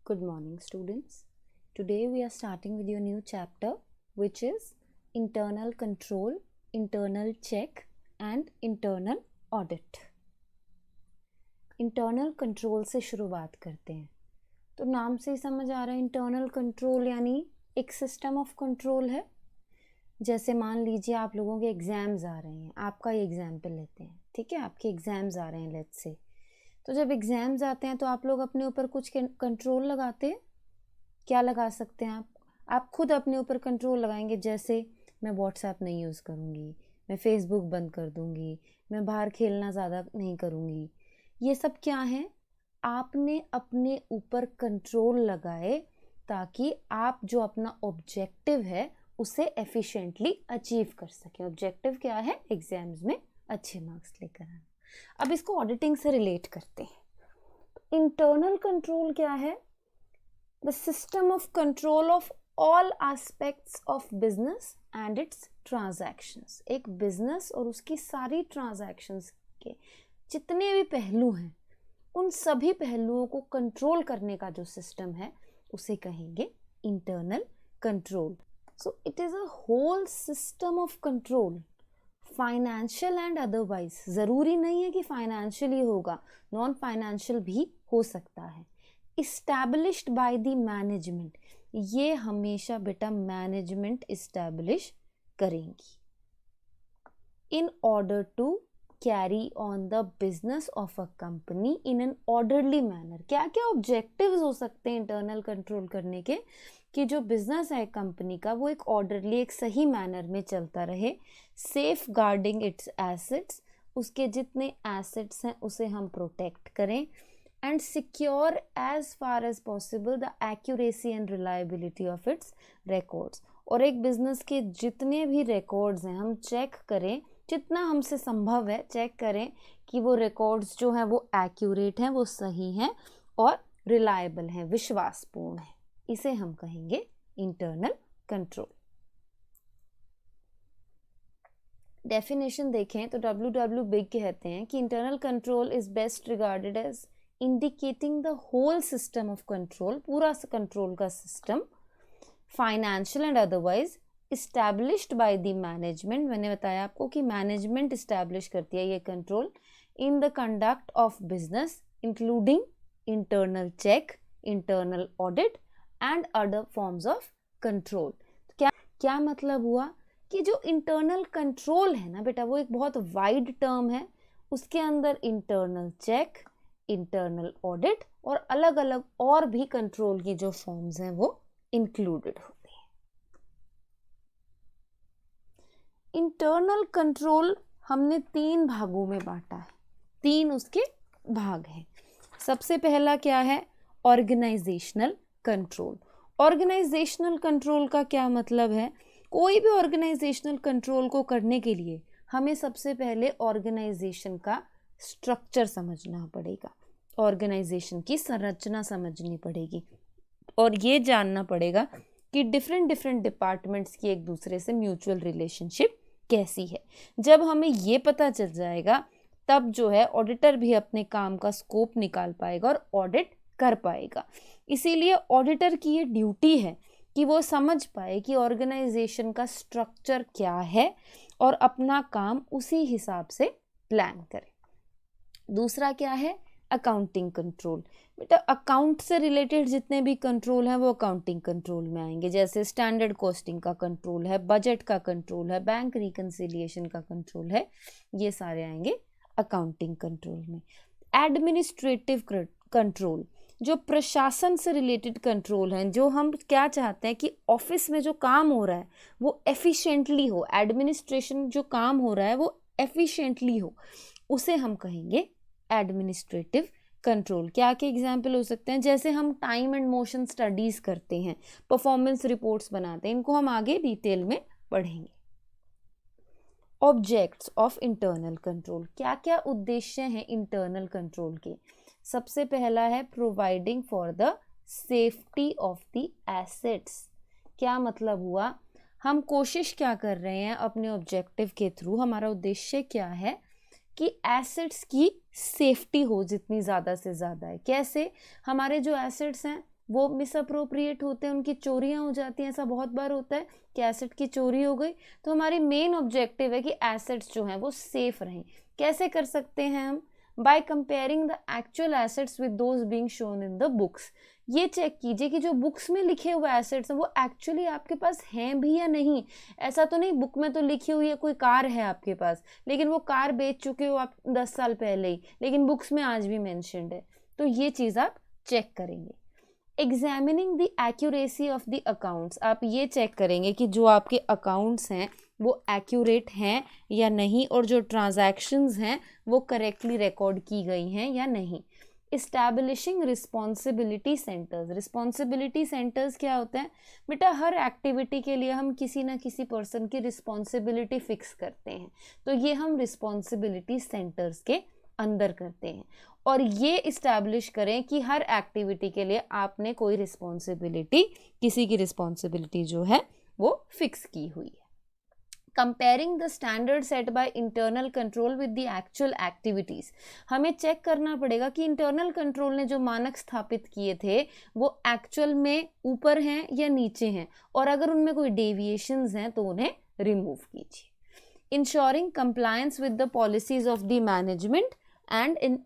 Good morning, students. Today we are starting with your new chapter, which is internal control, internal check, and internal audit. Internal control से शुरुआत करते हैं. तो नाम से ही समझ आ रहा है इंटरनल कंट्रोल यानी एक सिस्टम ऑफ कंट्रोल है. जैसे मान लीजिए आप लोगों के एग्ज़ाम्स आ रहे हैं, आपका ये एग्जाम्पल लेते हैं, ठीक है. आपके एग्ज़ाम्स आ रहे हैं लेट्स से. तो जब एग्ज़ाम्स आते हैं तो आप लोग अपने ऊपर कुछ कंट्रोल लगाते हैं. क्या लगा सकते हैं आप खुद अपने ऊपर कंट्रोल लगाएंगे. जैसे मैं व्हाट्सएप नहीं यूज़ करूँगी, मैं फेसबुक बंद कर दूँगी, मैं बाहर खेलना ज़्यादा नहीं करूँगी. ये सब क्या है, आपने अपने ऊपर कंट्रोल लगाए ताकि आप जो अपना ऑब्जेक्टिव है उसे एफिशिएंटली अचीव कर सकें. ऑब्जेक्टिव क्या है, एग्जाम्स में अच्छे मार्क्स लेकर आना. अब इसको ऑडिटिंग से रिलेट करते हैं. इंटरनल कंट्रोल क्या है, the system of control of all aspects of business and it's transactions. एक बिजनेस और उसकी सारी ट्रांजैक्शंस के जितने भी पहलू हैं उन सभी पहलुओं को कंट्रोल करने का जो सिस्टम है उसे कहेंगे internal control. So it is a whole system of control, financial and otherwise. ज़रूरी नहीं है कि फाइनेंशियल ही होगा, नॉन फाइनेंशियल भी हो सकता है. इस्टेब्लिश्ड बाय द मैनेजमेंट, ये हमेशा बेटा मैनेजमेंट इस्टेब्लिश करेंगी in order to carry on the business of a company in an orderly manner. क्या क्या ऑब्जेक्टिव्स हो सकते हैं इंटरनल कंट्रोल करने के, कि जो बिजनेस है कंपनी का वो एक ऑर्डरली, एक सही मैनर में चलता रहे. सेफ गार्डिंग इट्स एसेट्स, उसके जितने एसेट्स हैं उसे हम प्रोटेक्ट करें. And secure as far as possible the accuracy and reliability of its records. और एक बिजनेस के जितने भी रिकॉर्ड्स हैं हम चेक करें, जितना हमसे संभव है चेक करें कि वो रिकॉर्ड्स जो हैं वो एक्यूरेट हैं, वो सही हैं और रिलायबल हैं, विश्वासपूर्ण हैं. इसे हम कहेंगे इंटरनल कंट्रोल. डेफिनेशन देखें तो W बिग कहते हैं कि internal control is best regarded as indicating the whole system of control, पूरा कंट्रोल का सिस्टम, financial and otherwise, established by the management. मैंने बताया आपको कि मैनेजमेंट इस्टेब्लिश करती है ये control in the conduct of business including internal check, internal audit and other forms of control. क्या मतलब हुआ कि जो इंटरनल कंट्रोल है ना बेटा वो एक बहुत वाइड टर्म है. उसके अंदर इंटरनल चेक, इंटरनल ऑडिट और अलग अलग और भी कंट्रोल की जो फॉर्म्स हैं वो इंक्लूडेड होती हैं. इंटरनल कंट्रोल हमने 3 भागों में बांटा है, 3 उसके भाग हैं. सबसे पहला क्या है, ऑर्गेनाइजेशनल कंट्रोल. ऑर्गेनाइजेशनल कंट्रोल का क्या मतलब है, कोई भी ऑर्गेनाइजेशनल कंट्रोल को करने के लिए हमें सबसे पहले ऑर्गेनाइजेशन का स्ट्रक्चर समझना पड़ेगा, ऑर्गेनाइजेशन की संरचना समझनी पड़ेगी और ये जानना पड़ेगा कि डिफरेंट डिपार्टमेंट्स की एक दूसरे से म्यूचुअल रिलेशनशिप कैसी है. जब हमें ये पता चल जाएगा तब जो है ऑडिटर भी अपने काम का स्कोप निकाल पाएगा और ऑडिट कर पाएगा. इसीलिए ऑडिटर की ये ड्यूटी है कि वो समझ पाए कि ऑर्गेनाइजेशन का स्ट्रक्चर क्या है और अपना काम उसी हिसाब से प्लान करे. दूसरा क्या है, अकाउंटिंग कंट्रोल. बेटा अकाउंट से रिलेटेड जितने भी कंट्रोल हैं वो अकाउंटिंग कंट्रोल में आएंगे. जैसे स्टैंडर्ड कॉस्टिंग का कंट्रोल है, बजट का कंट्रोल है, बैंक रिकंसिलिएशन का कंट्रोल है, ये सारे आएंगे अकाउंटिंग कंट्रोल में. एडमिनिस्ट्रेटिव कंट्रोल, जो प्रशासन से रिलेटेड कंट्रोल हैं, जो हम क्या चाहते हैं कि ऑफिस में जो काम हो रहा है वो एफिशिएंटली हो, एडमिनिस्ट्रेशन जो काम हो रहा है वो एफिशिएंटली हो, उसे हम कहेंगे एडमिनिस्ट्रेटिव कंट्रोल. क्या के एग्जाम्पल हो सकते हैं, जैसे हम टाइम एंड मोशन स्टडीज करते हैं, परफॉर्मेंस रिपोर्ट्स बनाते हैं, इनको हम आगे डिटेल में पढ़ेंगे. ऑब्जेक्ट्स ऑफ इंटरनल कंट्रोल, क्या क्या उद्देश्य हैं इंटरनल कंट्रोल के. सबसे पहला है providing for the safety of the assets. क्या मतलब हुआ, हम कोशिश क्या कर रहे हैं अपने ऑब्जेक्टिव के थ्रू, हमारा उद्देश्य क्या है कि एसेट्स की सेफ्टी हो जितनी ज़्यादा से ज़्यादा है. कैसे, हमारे जो एसेट्स हैं वो मिसअप्रोप्रिएट होते हैं, उनकी चोरियां हो जाती हैं। ऐसा बहुत बार होता है कि एसेट की चोरी हो गई। तो हमारी मेन ऑब्जेक्टिव है कि एसेट्स जो हैं वो सेफ रहें। कैसे कर सकते हैं हम? By comparing the actual assets with those being shown in the books. ये चेक कीजिए कि जो बुक्स में लिखे हुए एसेट्स हैं वो एक्चुअली आपके पास हैं भी या नहीं। ऐसा तो नहीं बुक में तो लिखी हुई है कोई कार है आपके पास, लेकिन वो कार बेच चुके हो आप 10 साल पहले ही, लेकिन बुक्स में आज भी मेंशन्ड है। तो ये चीज़ आप चेक करेंगे। Examining the accuracy of the accounts, आप ये चेक करेंगे कि जो आपके अकाउंट्स हैं वो एक्यूरेट हैं या नहीं, और जो ट्रांजैक्शंस हैं वो करेक्टली रिकॉर्ड की गई हैं या नहीं। Establishing responsibility centres. Responsibility centres क्या होते हैं बेटा? हर एक्टिविटी के लिए हम किसी ना किसी पर्सन की रिस्पॉन्सिबिलिटी फिक्स करते हैं, तो ये हम रिस्पॉन्सिबिलिटी सेंटर्स के अंदर करते हैं। और ये इस्टेब्लिश करें कि हर एक्टिविटी के लिए आपने कोई रिस्पॉन्सिबिलिटी, किसी की रिस्पॉन्सिबिलिटी जो है वो फिक्स की हुई है। Comparing the standard set by internal control with the actual activities. हमें चेक करना पड़ेगा कि इंटरनल कंट्रोल ने जो मानक स्थापित किए थे वो एक्चुअल में ऊपर हैं या नीचे हैं, और अगर उनमें कोई डेविएशंस हैं तो उन्हें रिमूव कीजिए। Ensuring compliance with the policies of the management and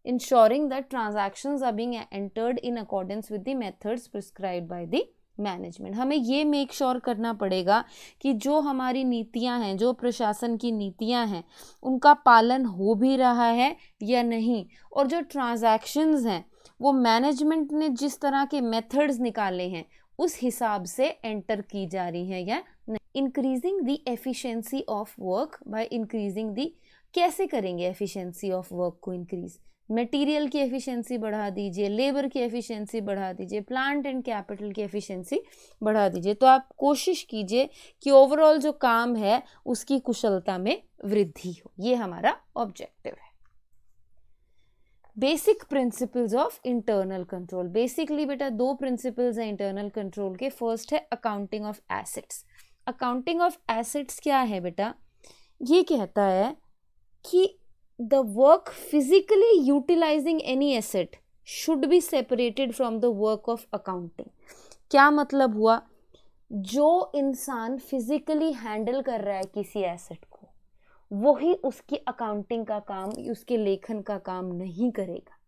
ensuring that transactions are being entered in accordance with the methods prescribed by the management. हमें ये मेक श्योर करना पड़ेगा कि जो हमारी नीतियां हैं, जो प्रशासन की नीतियां हैं, उनका पालन हो भी रहा है या नहीं, और जो ट्रांजैक्शंस हैं वो मैनेजमेंट ने जिस तरह के मेथड्स निकाले हैं उस हिसाब से एंटर की जा रही हैं या नहीं। Increasing the efficiency of work by increasing the, कैसे करेंगे एफिशिएंसी ऑफ वर्क को इंक्रीज? मटेरियल की एफिशिएंसी बढ़ा दीजिए, लेबर की एफिशिएंसी बढ़ा दीजिए, प्लांट एंड कैपिटल की एफिशिएंसी बढ़ा दीजिए। तो आप कोशिश कीजिए कि ओवरऑल जो काम है उसकी कुशलता में वृद्धि हो। ये हमारा ऑब्जेक्टिव है। Basic principles of internal control. Basically बेटा दो प्रिंसिपल्स हैं इंटरनल कंट्रोल के। फर्स्ट है accounting of assets. Accounting of assets क्या है बेटा? ये कहता है कि the work physically utilizing any asset should be separated from the work of accounting। क्या मतलब हुआ? जो इंसान फिजिकली हैंडल कर रहा है किसी एसेट को, वही उसकी अकाउंटिंग का काम, उसके लेखन का काम नहीं करेगा।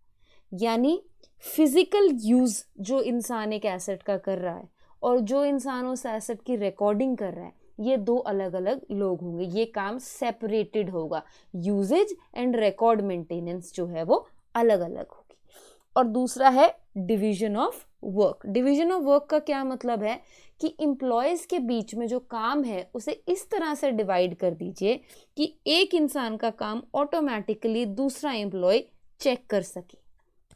यानी फिजिकल यूज जो इंसान एक एसेट का कर रहा है और जो इंसान उस एसेट की रिकॉर्डिंग कर रहा है, ये दो अलग अलग लोग होंगे। ये काम सेपरेटेड होगा। यूजेज एंड रिकॉर्ड मेंटेनेंस जो है वो अलग अलग होगी। और दूसरा है division of work. Division of work का क्या मतलब है कि एम्प्लॉयज के बीच में जो काम है उसे इस तरह से डिवाइड कर दीजिए कि एक इंसान का काम ऑटोमेटिकली दूसरा एम्प्लॉय चेक कर सके।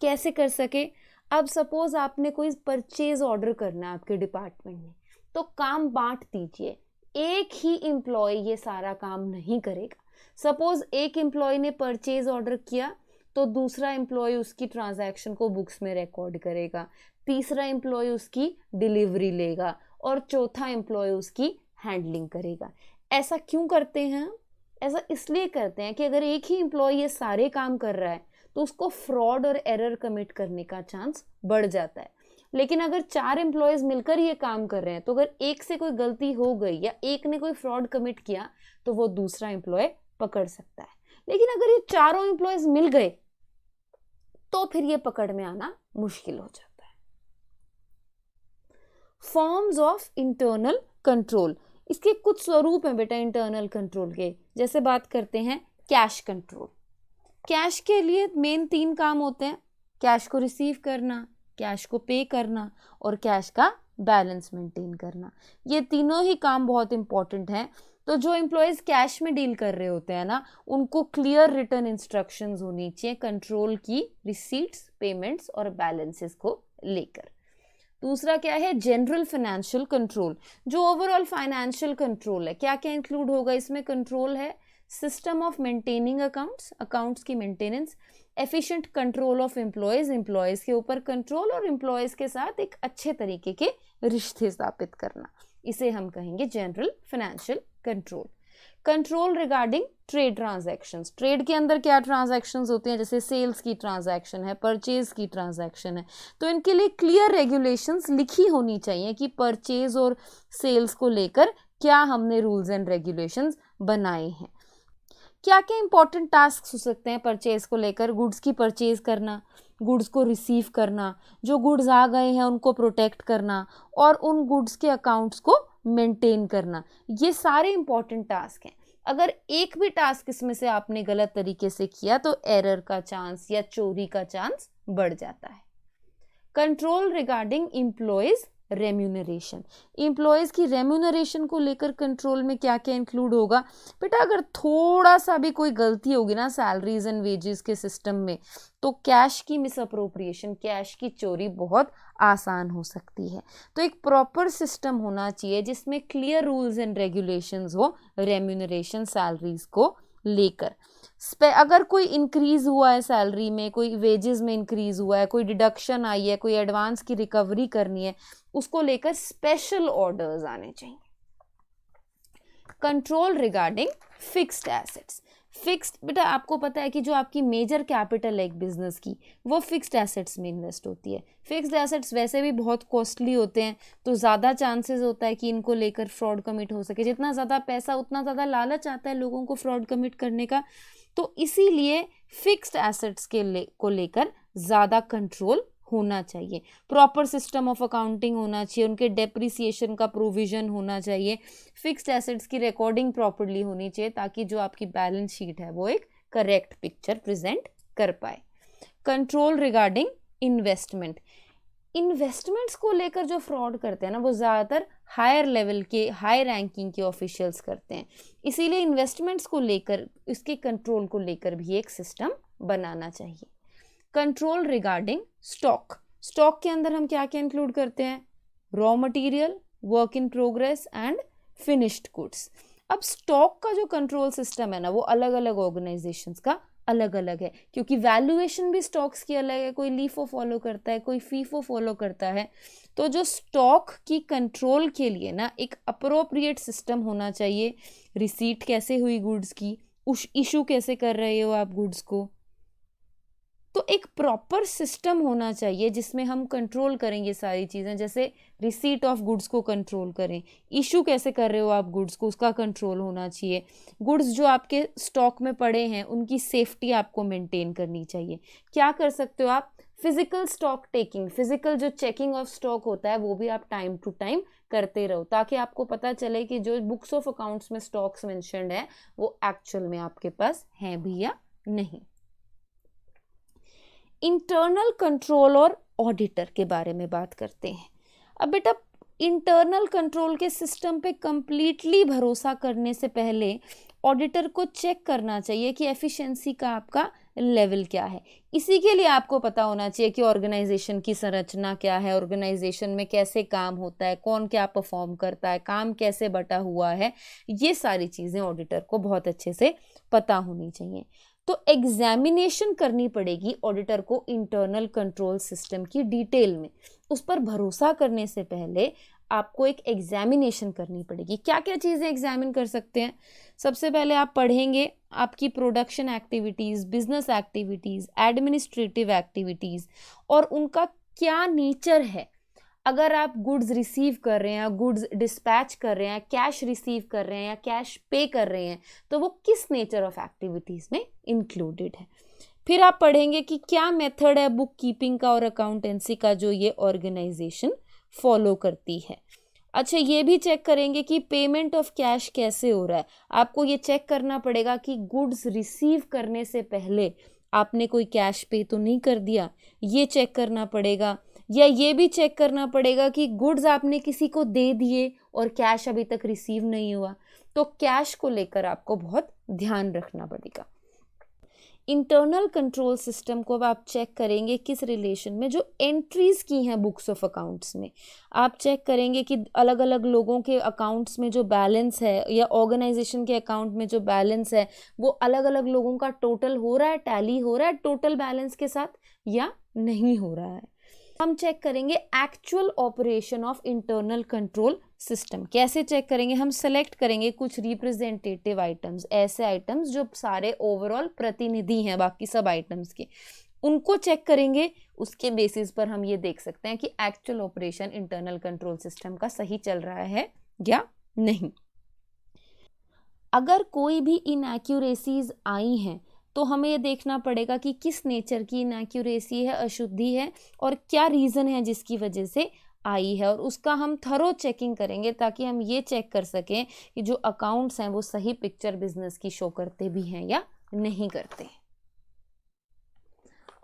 कैसे कर सके? अब सपोज आपने कोई परचेज ऑर्डर करना है आपके डिपार्टमेंट में, तो काम बांट दीजिए। एक ही एम्प्लॉय ये सारा काम नहीं करेगा। सपोज एक एम्प्लॉय ने परचेज ऑर्डर किया तो दूसरा एम्प्लॉय उसकी ट्रांजैक्शन को बुक्स में रिकॉर्ड करेगा, तीसरा एम्प्लॉय उसकी डिलीवरी लेगा और चौथा एम्प्लॉय उसकी हैंडलिंग करेगा। ऐसा क्यों करते हैं? ऐसा इसलिए करते हैं कि अगर एक ही एम्प्लॉय ये सारे काम कर रहा है तो उसको फ्रॉड और एरर कमिट करने का चांस बढ़ जाता है। लेकिन अगर 4 एम्प्लॉयज मिलकर ये काम कर रहे हैं तो अगर एक से कोई गलती हो गई या एक ने कोई फ्रॉड कमिट किया तो वो दूसरा एम्प्लॉय पकड़ सकता है। लेकिन अगर ये चारों एम्प्लॉयज मिल गए तो फिर ये पकड़ में आना मुश्किल हो जाता है। Forms of internal control. इसके कुछ स्वरूप हैं बेटा इंटरनल कंट्रोल के। जैसे बात करते हैं कैश कंट्रोल। कैश के लिए मेन 3 काम होते हैं: कैश को रिसीव करना, कैश को पे करना और कैश का बैलेंस मेंटेन करना। ये तीनों ही काम बहुत इंपॉर्टेंट हैं। तो जो एम्प्लॉयज कैश में डील कर रहे होते हैं ना, उनको क्लियर रिटर्न इंस्ट्रक्शंस होनी चाहिए कंट्रोल की, रिसीट्स, पेमेंट्स और बैलेंसेस को लेकर। दूसरा क्या है? जनरल फाइनेंशियल कंट्रोल, जो ओवरऑल फाइनेंशियल कंट्रोल है। क्या क्या इंक्लूड होगा इसमें? कंट्रोल है system of maintaining accounts, accounts की maintenance, efficient control of employees, employees के ऊपर कंट्रोल और एम्प्लॉयज के साथ एक अच्छे तरीके के रिश्ते स्थापित करना। इसे हम कहेंगे general financial control. Control regarding trade transactions, trade के अंदर क्या ट्रांजैक्शंस होते हैं, जैसे सेल्स की ट्रांजैक्शन है, परचेज की ट्रांजैक्शन है, तो इनके लिए क्लियर रेगुलेशंस लिखी होनी चाहिए कि परचेज और सेल्स को लेकर क्या हमने रूल्स एंड रेगुलेशंस बनाए हैं। क्या क्या इंपॉर्टेंट टास्क हो सकते हैं परचेज को लेकर, गुड्स की परचेज करना, गुड्स को रिसीव करना, जो गुड्स आ गए हैं उनको प्रोटेक्ट करना और उन गुड्स के अकाउंट्स को मेंटेन करना, ये सारे इंपॉर्टेंट टास्क हैं। अगर एक भी टास्क इसमें से आपने गलत तरीके से किया तो एरर का चांस या चोरी का चांस बढ़ जाता है। Control regarding employees remuneration, employees की रेम्यूनरेशन को लेकर कंट्रोल में क्या क्या इंक्लूड होगा। बेटा अगर थोड़ा सा भी कोई गलती होगी ना सैलरीज एंड वेजेस के सिस्टम में, तो कैश की मिस अप्रोप्रिएशन, कैश की चोरी बहुत आसान हो सकती है। तो एक प्रॉपर सिस्टम होना चाहिए जिसमें क्लियर रूल्स एंड रेगुलेशंस हो रेम्यूनरेशन सैलरीज को लेकर। अगर कोई इंक्रीज हुआ है सैलरी में, कोई वेजेस में इंक्रीज हुआ है, कोई डिडक्शन आई है, कोई एडवांस की रिकवरी करनी है, उसको लेकर स्पेशल ऑर्डर्स आने चाहिए। Control regarding fixed assets, fixed, बेटा आपको पता है कि जो आपकी मेजर कैपिटल है एक बिजनेस की, वो फिक्स्ड एसेट्स में इन्वेस्ट होती है। फिक्स्ड एसेट्स वैसे भी बहुत कॉस्टली होते हैं, तो ज़्यादा चांसेस होता है कि इनको लेकर फ्रॉड कमिट हो सके। जितना ज़्यादा पैसा उतना ज़्यादा लालच आता है लोगों को फ्रॉड कमिट करने का, तो इसीलिए फिक्स्ड एसेट्स को लेकर ज़्यादा कंट्रोल होना चाहिए। प्रॉपर सिस्टम ऑफ अकाउंटिंग होना चाहिए, उनके डेप्रिसिएशन का प्रोविजन होना चाहिए, फिक्स्ड एसेट्स की रिकॉर्डिंग प्रॉपर्ली होनी चाहिए, ताकि जो आपकी बैलेंस शीट है वो एक करेक्ट पिक्चर प्रेजेंट कर पाए। कंट्रोल रिगार्डिंग इन्वेस्टमेंट, इन्वेस्टमेंट्स को लेकर जो फ्रॉड करते हैं ना, वो ज़्यादातर हायर लेवल के, हाई रैंकिंग के ऑफिशियल्स करते हैं। इसीलिए इन्वेस्टमेंट्स को लेकर, इसके कंट्रोल को लेकर भी एक सिस्टम बनाना चाहिए। कंट्रोल रिगार्डिंग स्टॉक, स्टॉक के अंदर हम क्या क्या इंक्लूड करते हैं, raw material, work in progress and finished goods. अब स्टॉक का जो कंट्रोल सिस्टम है ना, वो अलग अलग ऑर्गेनाइजेशंस का अलग अलग है, क्योंकि वैल्यूएशन भी स्टॉक्स की अलग है, कोई लीफो फॉलो करता है, कोई फीफो फॉलो करता है। तो जो स्टॉक की कंट्रोल के लिए ना एक अप्रोप्रिएट सिस्टम होना चाहिए। रिसीट कैसे हुई गुड्स की, इशू कैसे कर रहे हो आप गुड्स को, तो एक प्रॉपर सिस्टम होना चाहिए जिसमें हम कंट्रोल करेंगे सारी चीज़ें। जैसे रिसीट ऑफ गुड्स को कंट्रोल करें, इशू कैसे कर रहे हो आप गुड्स को, उसका कंट्रोल होना चाहिए। गुड्स जो आपके स्टॉक में पड़े हैं उनकी सेफ्टी आपको मेंटेन करनी चाहिए। क्या कर सकते हो आप, फिजिकल स्टॉक टेकिंग, फिजिकल जो चेकिंग ऑफ स्टॉक होता है वो भी आप टाइम टू टाइम करते रहो, ताकि आपको पता चले कि जो बुक्स ऑफ अकाउंट्स में स्टॉक्स मेंशन्ड है वो एक्चुअल में आपके पास हैं भी या नहीं। इंटरनल कंट्रोल और ऑडिटर के बारे में बात करते हैं। अब बेटा इंटरनल कंट्रोल के सिस्टम पे कंप्लीटली भरोसा करने से पहले ऑडिटर को चेक करना चाहिए कि एफिशिएंसी का आपका लेवल क्या है। इसी के लिए आपको पता होना चाहिए कि ऑर्गेनाइजेशन की संरचना क्या है, ऑर्गेनाइजेशन में कैसे काम होता है, कौन क्या परफॉर्म करता है, काम कैसे बटा हुआ है, ये सारी चीज़ें ऑडिटर को बहुत अच्छे से पता होनी चाहिए। तो एग्जामिनेशन करनी पड़ेगी ऑडिटर को इंटरनल कंट्रोल सिस्टम की डिटेल में। उस पर भरोसा करने से पहले आपको एक एग्जामिनेशन करनी पड़ेगी। क्या क्या चीज़ें एग्जामिन कर सकते हैं, सबसे पहले आप पढ़ेंगे आपकी production activities, business activities, administrative activities और उनका क्या नेचर है। अगर आप गुड्स रिसीव कर रहे हैं, गुड्स डिस्पैच कर रहे हैं, कैश रिसीव कर रहे हैं या कैश पे कर रहे हैं, तो वो किस नेचर ऑफ एक्टिविटीज़ में इंक्लूडेड है। फिर आप पढ़ेंगे कि क्या मेथड है बुक कीपिंग का और अकाउंटेंसी का जो ये ऑर्गेनाइजेशन फॉलो करती है। अच्छा, ये भी चेक करेंगे कि पेमेंट ऑफ कैश कैसे हो रहा है। आपको ये चेक करना पड़ेगा कि गुड्स रिसीव करने से पहले आपने कोई कैश पे तो नहीं कर दिया, ये चेक करना पड़ेगा। या ये भी चेक करना पड़ेगा कि गुड्स आपने किसी को दे दिए और कैश अभी तक रिसीव नहीं हुआ, तो कैश को लेकर आपको बहुत ध्यान रखना पड़ेगा। इंटरनल कंट्रोल सिस्टम को अब आप चेक करेंगे किस रिलेशन में, जो एंट्रीज की हैं बुक्स ऑफ अकाउंट्स में। आप चेक करेंगे कि अलग अलग लोगों के अकाउंट्स में जो बैलेंस है या ऑर्गेनाइजेशन के अकाउंट में जो बैलेंस है वो अलग अलग लोगों का टोटल हो रहा है, टैली हो रहा है टोटल बैलेंस के साथ या नहीं हो रहा है। हम चेक करेंगे actual operation of internal control system. कैसे चेक करेंगे? हम सेलेक्ट करेंगे कुछ रिप्रेजेंटेटिव आइटम्स, ऐसे आइटम्स जो सारे ओवरऑल प्रतिनिधि हैं बाकी सब आइटम्स के, उनको चेक करेंगे। उसके बेसिस पर हम ये देख सकते हैं कि actual operation internal control system का सही चल रहा है या नहीं। अगर कोई भी इनएक्यूरेसीज आई हैं तो हमें ये देखना पड़ेगा कि किस नेचर की इनएक्यूरेसी है, अशुद्धि है, और क्या रीज़न है जिसकी वजह से आई है, और उसका हम थरो चेकिंग करेंगे ताकि हम ये चेक कर सकें कि जो अकाउंट्स हैं वो सही पिक्चर बिजनेस की शो करते भी हैं या नहीं करते हैं।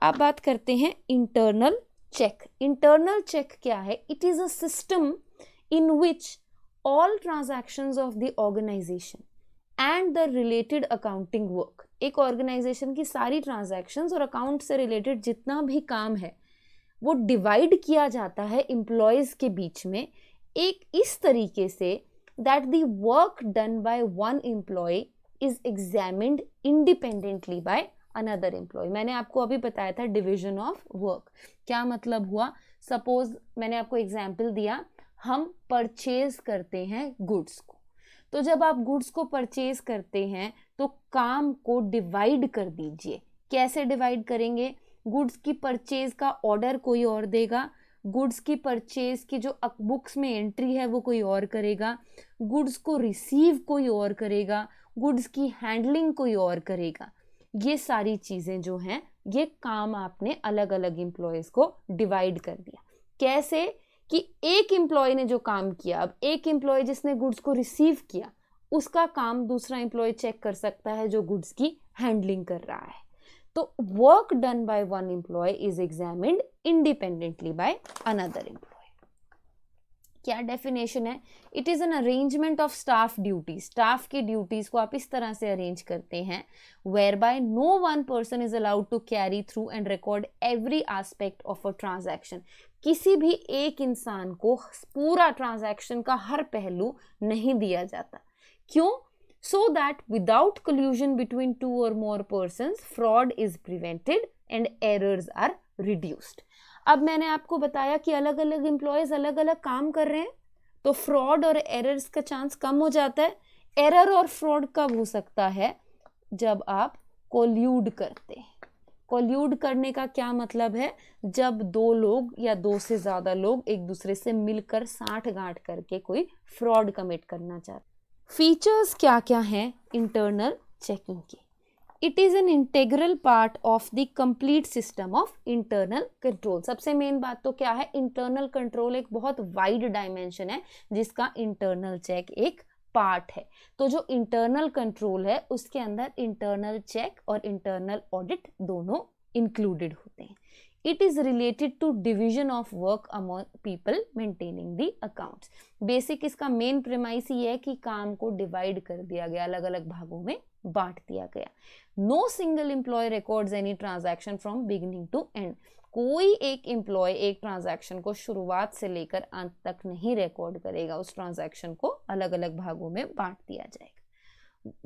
अब बात करते हैं इंटरनल चेक। इंटरनल चेक क्या है? It is a system in which all transactions of the organisation and the related accounting work, एक ऑर्गेनाइजेशन की सारी ट्रांजैक्शंस और अकाउंट से रिलेटेड जितना भी काम है वो डिवाइड किया जाता है एम्प्लॉयज के बीच में एक इस तरीके से that the work done by one employ is examined independently by another employ. मैंने आपको अभी बताया था डिविजन ऑफ वर्क। क्या मतलब हुआ? सपोज मैंने आपको एग्जाम्पल दिया, हम परचेज करते हैं गुड्स को, तो जब आप गुड्स को परचेज करते हैं तो काम को डिवाइड कर दीजिए। कैसे डिवाइड करेंगे? गुड्स की परचेज का ऑर्डर कोई और देगा, गुड्स की परचेज की जो बुक्स में एंट्री है वो कोई और करेगा, गुड्स को रिसीव कोई और करेगा, गुड्स की हैंडलिंग कोई और करेगा। ये सारी चीज़ें जो हैं ये काम आपने अलग अलग एम्प्लॉयज़ को डिवाइड कर दिया। कैसे? कि एक एम्प्लॉय ने जो काम किया, अब एक एम्प्लॉय जिसने गुड्स को रिसीव किया उसका काम दूसरा एम्प्लॉय चेक कर सकता है जो गुड्स की हैंडलिंग कर रहा है। तो work done by one employ is examined independently by another employ. क्या डेफिनेशन है? It is an arrangement of staff duties. Staff की ड्यूटीज को आप इस तरह से अरेंज करते हैं whereby no one person is allowed to carry through and record every aspect of a transaction. किसी भी एक इंसान को पूरा ट्रांजैक्शन का हर पहलू नहीं दिया जाता। क्यों? So that without collusion between two और more persons fraud is prevented and errors are reduced. अब मैंने आपको बताया कि अलग अलग एम्प्लॉयज अलग अलग काम कर रहे हैं तो फ्रॉड और एरर्स का चांस कम हो जाता है। एरर और फ्रॉड कब हो सकता है? जब आप कोल्यूड करते हैं। कोल्यूड करने का क्या मतलब है? जब दो लोग या दो से ज्यादा लोग एक दूसरे से मिलकर साठगांठ करके कोई फ्रॉड कमिट करना चाहते। फीचर्स क्या क्या हैं इंटरनल चेकिंग के? It is an integral part of the complete system of internal control. सबसे मेन बात तो क्या है? इंटरनल कंट्रोल एक बहुत वाइड डायमेंशन है जिसका इंटरनल चेक एक पार्ट है। तो जो इंटरनल कंट्रोल है उसके अंदर इंटरनल चेक और इंटरनल ऑडिट दोनों इंक्लूडेड होते हैं। It is related to division of work among people maintaining the accounts. Basic इसका मेन प्रेमाइस ये है कि काम को डिवाइड कर दिया गया, अलग अलग भागों में बांट दिया गया। No single employ records any transaction from beginning to end. कोई एक एम्प्लॉय एक ट्रांजैक्शन को शुरुआत से लेकर अंत तक नहीं रिकॉर्ड करेगा, उस ट्रांजैक्शन को अलग अलग भागों में बांट दिया जाएगा।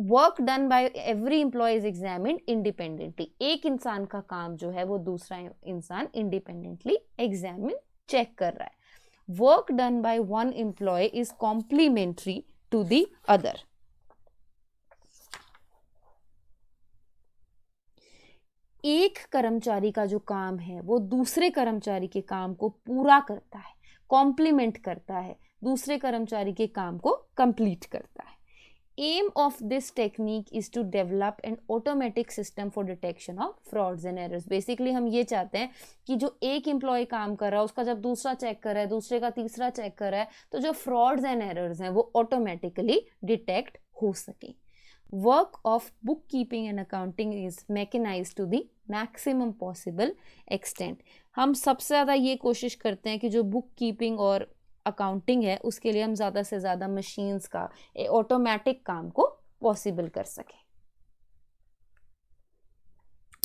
Work done by every employ is examined independently. एक इंसान का काम जो है वो दूसरा इंसान इंडिपेंडेंटली एग्जामिन चेक कर रहा है। Work done by one employ is complementary to the other. एक कर्मचारी का जो काम है वो दूसरे कर्मचारी के काम को पूरा करता है, कॉम्प्लीमेंट करता है, दूसरे कर्मचारी के काम को कंप्लीट करता है। Aim of this technique is to develop an automatic system for detection of frauds and errors. Basically हम ये चाहते हैं कि जो एक एम्प्लॉय काम कर रहा है उसका जब दूसरा चेक कर रहा है, दूसरे का तीसरा चेक कर रहा है, तो जो फ्रॉड्स एंड एरर्स हैं वो ऑटोमेटिकली डिटेक्ट हो सके। Work of bookkeeping and accounting is mechanized to the maximum possible extent। हम सबसे ज़्यादा ये कोशिश करते हैं कि जो बुक कीपिंग और अकाउंटिंग है उसके लिए हम ज़्यादा से ज़्यादा मशीन्स का ऑटोमेटिक काम को पॉसिबल कर सकें।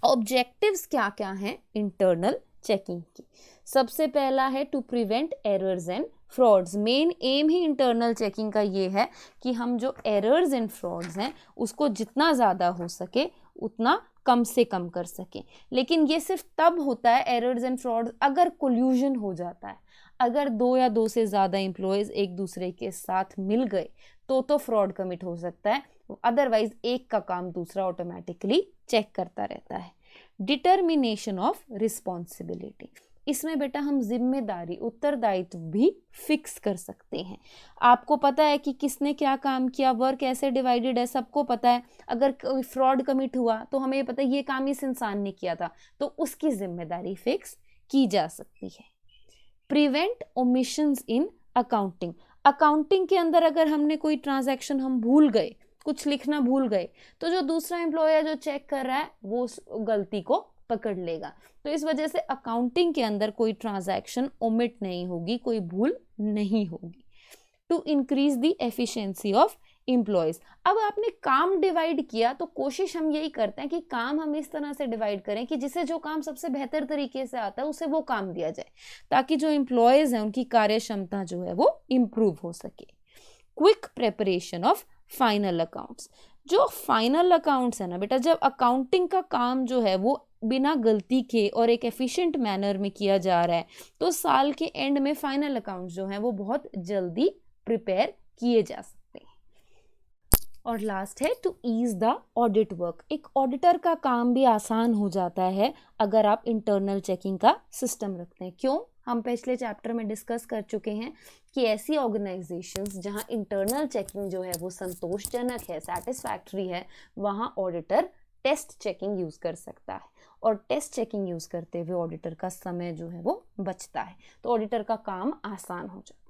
ऑब्जेक्टिव्स क्या क्या हैं इंटरनल चेकिंग की? सबसे पहला है to prevent errors and frauds. Main aim ही इंटरनल चेकिंग का ये है कि हम जो एरर्स एंड फ्रॉड्स हैं उसको जितना ज़्यादा हो सके उतना कम से कम कर सकें। लेकिन ये सिर्फ तब होता है एरर्स एंड फ्रॉड अगर कोल्यूजन हो जाता है, अगर 2 या 2 से ज़्यादा एम्प्लॉयज़ एक दूसरे के साथ मिल गए तो फ्रॉड कमिट हो सकता है, अदरवाइज एक का काम दूसरा ऑटोमेटिकली चेक करता रहता है। डिटर्मिनेशन ऑफ रिस्पॉन्सिबिलिटी, इसमें बेटा हम जिम्मेदारी उत्तरदायित्व भी फिक्स कर सकते हैं। आपको पता है कि किसने क्या काम किया, वर्क कैसे डिवाइडेड है, सबको पता है। अगर कोई फ्रॉड कमिट हुआ तो हमें ये पता है ये काम इस इंसान ने किया था, तो उसकी जिम्मेदारी फिक्स की जा सकती है। Prevent omissions in accounting, accounting के अंदर अगर हमने कोई ट्रांजैक्शन हम भूल गए, कुछ लिखना भूल गए, तो जो दूसरा एम्प्लॉय जो चेक कर रहा है वो उस गलती को पकड़ लेगा। तो इस वजह से अकाउंटिंग के अंदर कोई ट्रांजैक्शन ओमिट नहीं होगी, कोई भूल नहीं होगी। To increase the efficiency of employs, अब आपने काम डिवाइड किया तो कोशिश हम यही करते हैं कि काम हम इस तरह से डिवाइड करें कि जिसे जो काम सबसे बेहतर तरीके से आता है उसे वो काम दिया जाए, ताकि जो एम्प्लॉयज हैं उनकी कार्य क्षमता जो है वो इम्प्रूव हो सके। Quick preparation of final accounts, जो फाइनल अकाउंट्स है ना बेटा, जब अकाउंटिंग का काम जो है वो बिना गलती के और एक एफिशिएंट मैनर में किया जा रहा है, तो साल के एंड में फाइनल अकाउंट्स जो हैं वो बहुत जल्दी प्रिपेयर किए जा सकते हैं। और लास्ट है to ease the audit work, एक ऑडिटर का काम भी आसान हो जाता है अगर आप इंटरनल चेकिंग का सिस्टम रखते हैं। क्यों? हम पिछले चैप्टर में डिस्कस कर चुके हैं कि ऐसी ऑर्गेनाइजेशंस जहां इंटरनल चेकिंग जो है वो संतोषजनक है, सेटिस्फैक्ट्री है, वहां ऑडिटर टेस्ट चेकिंग यूज कर सकता है, और टेस्ट चेकिंग यूज करते हुए ऑडिटर का समय जो है वो बचता है, तो ऑडिटर का काम आसान हो जाता है।